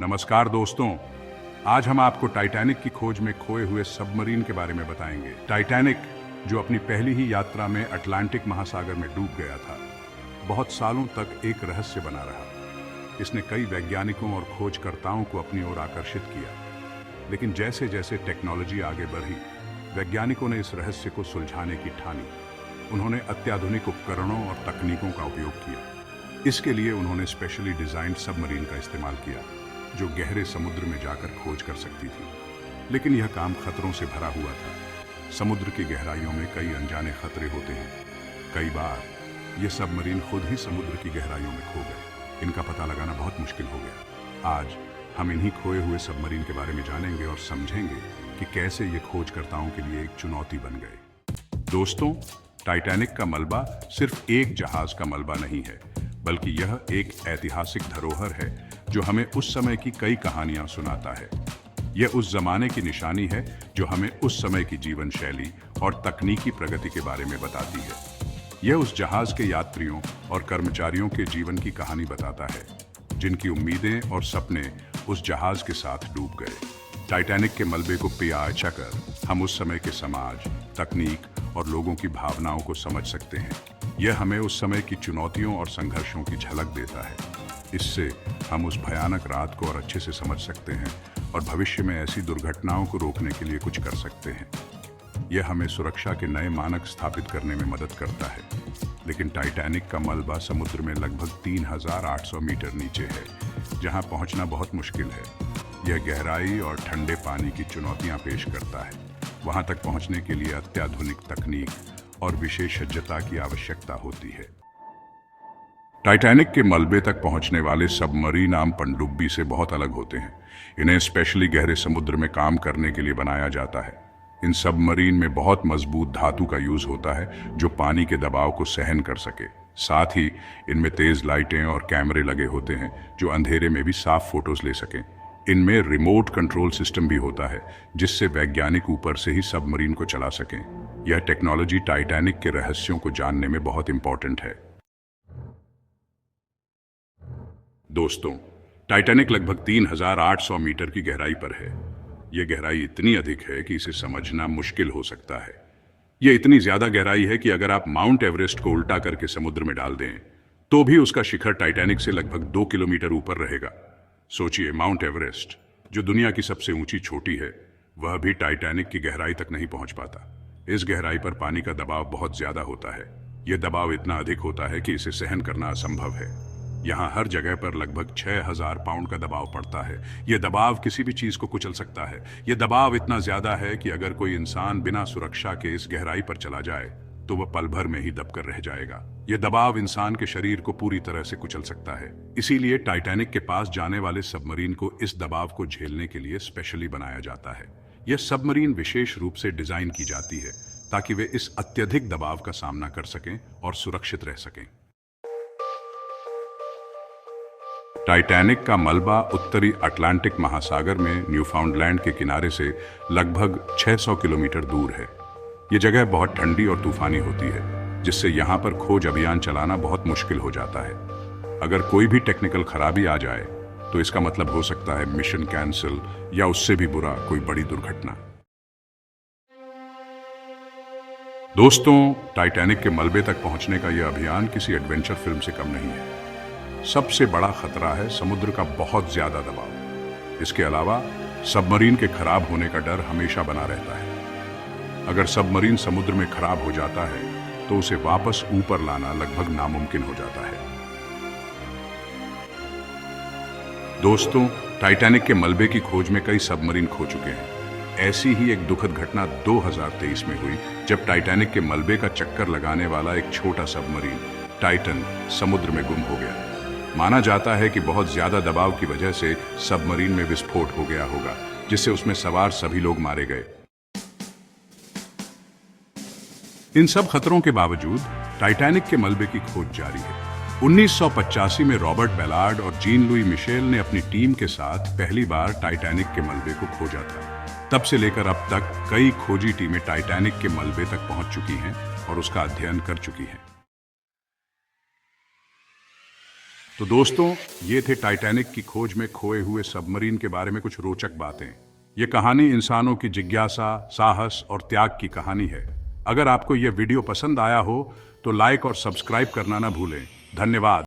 नमस्कार दोस्तों। आज हम आपको टाइटैनिक की खोज में खोए हुए सबमरीन के बारे में बताएंगे। टाइटैनिक जो अपनी पहली ही यात्रा में अटलांटिक महासागर में डूब गया था, बहुत सालों तक एक रहस्य बना रहा। इसने कई वैज्ञानिकों और खोजकर्ताओं को अपनी ओर आकर्षित किया, लेकिन जैसे जैसे टेक्नोलॉजी आगे बढ़ी, वैज्ञानिकों ने इस रहस्य को सुलझाने की ठानी। उन्होंने अत्याधुनिक उपकरणों और तकनीकों का उपयोग किया। इसके लिए उन्होंने स्पेशली डिजाइन्ड सबमरीन का इस्तेमाल किया, जो गहरे समुद्र में जाकर खोज कर सकती थी। लेकिन यह काम खतरों से भरा हुआ था। समुद्र की गहराइयों में कई अनजाने खतरे होते हैं। कई बार ये सबमरीन खुद ही समुद्र की गहराइयों में खो गए। इनका पता लगाना बहुत मुश्किल हो गया। आज हम इन्हीं खोए हुए सबमरीन के बारे में जानेंगे और समझेंगे कि कैसे ये खोजकर्ताओं के लिए एक चुनौती बन गए। दोस्तों, टाइटैनिक का मलबा सिर्फ एक जहाज का मलबा नहीं है, बल्कि यह एक ऐतिहासिक धरोहर है जो हमें उस समय की कई कहानियां सुनाता है। यह उस जमाने की निशानी है जो हमें उस समय की जीवन शैली और तकनीकी प्रगति के बारे में बताती है। यह उस जहाज के यात्रियों और कर्मचारियों के जीवन की कहानी बताता है, जिनकी उम्मीदें और सपने उस जहाज के साथ डूब गए। टाइटैनिक के मलबे को पियाचा कर हम उस समय के समाज, तकनीक और लोगों की भावनाओं को समझ सकते हैं। यह हमें उस समय की चुनौतियों और संघर्षों की झलक देता है। इससे हम उस भयानक रात को और अच्छे से समझ सकते हैं और भविष्य में ऐसी दुर्घटनाओं को रोकने के लिए कुछ कर सकते हैं। यह हमें सुरक्षा के नए मानक स्थापित करने में मदद करता है। लेकिन टाइटैनिक का मलबा समुद्र में लगभग 3,800 मीटर नीचे है, जहां पहुंचना बहुत मुश्किल है। यह गहराई और ठंडे पानी की चुनौतियां पेश करता है। वहां तक पहुंचने के लिए अत्याधुनिक तकनीक और विशेषज्ञता की आवश्यकता होती है। टाइटैनिक के मलबे तक पहुंचने वाले सबमरीन आम पनडुब्बी से बहुत अलग होते हैं। इन्हें स्पेशली गहरे समुद्र में काम करने के लिए बनाया जाता है। इन सबमरीन में बहुत मजबूत धातु का यूज होता है जो पानी के दबाव को सहन कर सके। साथ ही इनमें तेज लाइटें और कैमरे लगे होते हैं जो अंधेरे में भी साफ फोटोज ले सकें। इनमें रिमोट कंट्रोल सिस्टम भी होता है, जिससे वैज्ञानिक ऊपर से ही सबमरीन को चला सकें। यह टेक्नोलॉजी टाइटैनिक के रहस्यों को जानने में बहुत इंपॉर्टेंट है। दोस्तों, टाइटैनिक लगभग 3,800 मीटर की गहराई पर है। यह गहराई इतनी अधिक है कि इसे समझना मुश्किल हो सकता है। यह इतनी ज्यादा गहराई है कि अगर आप माउंट एवरेस्ट को उल्टा करके समुद्र में डाल दें, तो भी उसका शिखर टाइटैनिक से लगभग 2 किलोमीटर ऊपर रहेगा। सोचिए, माउंट एवरेस्ट, जो दुनिया की सबसे ऊंची चोटी है, वह भी टाइटैनिक की गहराई तक नहीं पहुंच पाता। इस गहराई पर पानी का दबाव बहुत ज्यादा होता है। यह दबाव इतना अधिक होता है कि इसे सहन करना असंभव है। यहाँ हर जगह पर लगभग 6,000 पाउंड का दबाव पड़ता है। यह दबाव किसी भी चीज को कुचल सकता है। यह दबाव इतना ज्यादा है कि अगर कोई इंसान बिना सुरक्षा के इस गहराई पर चला जाए, तो वह पल भर में ही दबकर रह जाएगा। यह दबाव इंसान के शरीर को पूरी तरह से कुचल सकता है। इसीलिए टाइटैनिक के पास जाने वाले सबमरीन को इस दबाव को झेलने के लिए स्पेशली बनाया जाता है। यह सबमरीन विशेष रूप से डिजाइन की जाती है ताकि वे इस अत्यधिक दबाव का सामना कर सकें और सुरक्षित रह सकें। टाइटैनिक का मलबा उत्तरी अटलांटिक महासागर में न्यूफाउंडलैंड के किनारे से लगभग 600 किलोमीटर दूर है। यह जगह बहुत ठंडी और तूफानी होती है, जिससे यहाँ पर खोज अभियान चलाना बहुत मुश्किल हो जाता है। अगर कोई भी टेक्निकल खराबी आ जाए, तो इसका मतलब हो सकता है मिशन कैंसिल या उससे भी बुरा कोई बड़ी दुर्घटना। दोस्तों, टाइटैनिक के मलबे तक पहुंचने का यह अभियान किसी एडवेंचर फिल्म से कम नहीं है। सबसे बड़ा खतरा है समुद्र का बहुत ज्यादा दबाव। इसके अलावा सबमरीन के खराब होने का डर हमेशा बना रहता है। अगर सबमरीन समुद्र में खराब हो जाता है, तो उसे वापस ऊपर लाना लगभग नामुमकिन हो जाता है। दोस्तों, टाइटैनिक के मलबे की खोज में कई सबमरीन खो चुके हैं। ऐसी ही एक दुखद घटना 2023 में हुई, जब टाइटैनिक के मलबे का चक्कर लगाने वाला एक छोटा सबमरीन टाइटन समुद्र में गुम हो गया। माना जाता है कि बहुत ज्यादा दबाव की वजह से सबमरीन में विस्फोट हो गया होगा, जिससे उसमें सवार सभी लोग मारे गए। इन सब खतरों के बावजूद टाइटैनिक के मलबे की खोज जारी है। 1985 में रॉबर्ट बेलार्ड और जीन लुई मिशेल ने अपनी टीम के साथ पहली बार टाइटैनिक के मलबे को खोजा था। तब से लेकर अब तक कई खोजी टीमें टाइटैनिक के मलबे तक पहुंच चुकी हैं और उसका अध्ययन कर चुकी हैं। तो दोस्तों, ये थे टाइटैनिक की खोज में खोए हुए सबमरीन के बारे में कुछ रोचक बातें। ये कहानी इंसानों की जिज्ञासा, साहस और त्याग की कहानी है। अगर आपको यह वीडियो पसंद आया हो तो लाइक और सब्सक्राइब करना ना भूलें। धन्यवाद।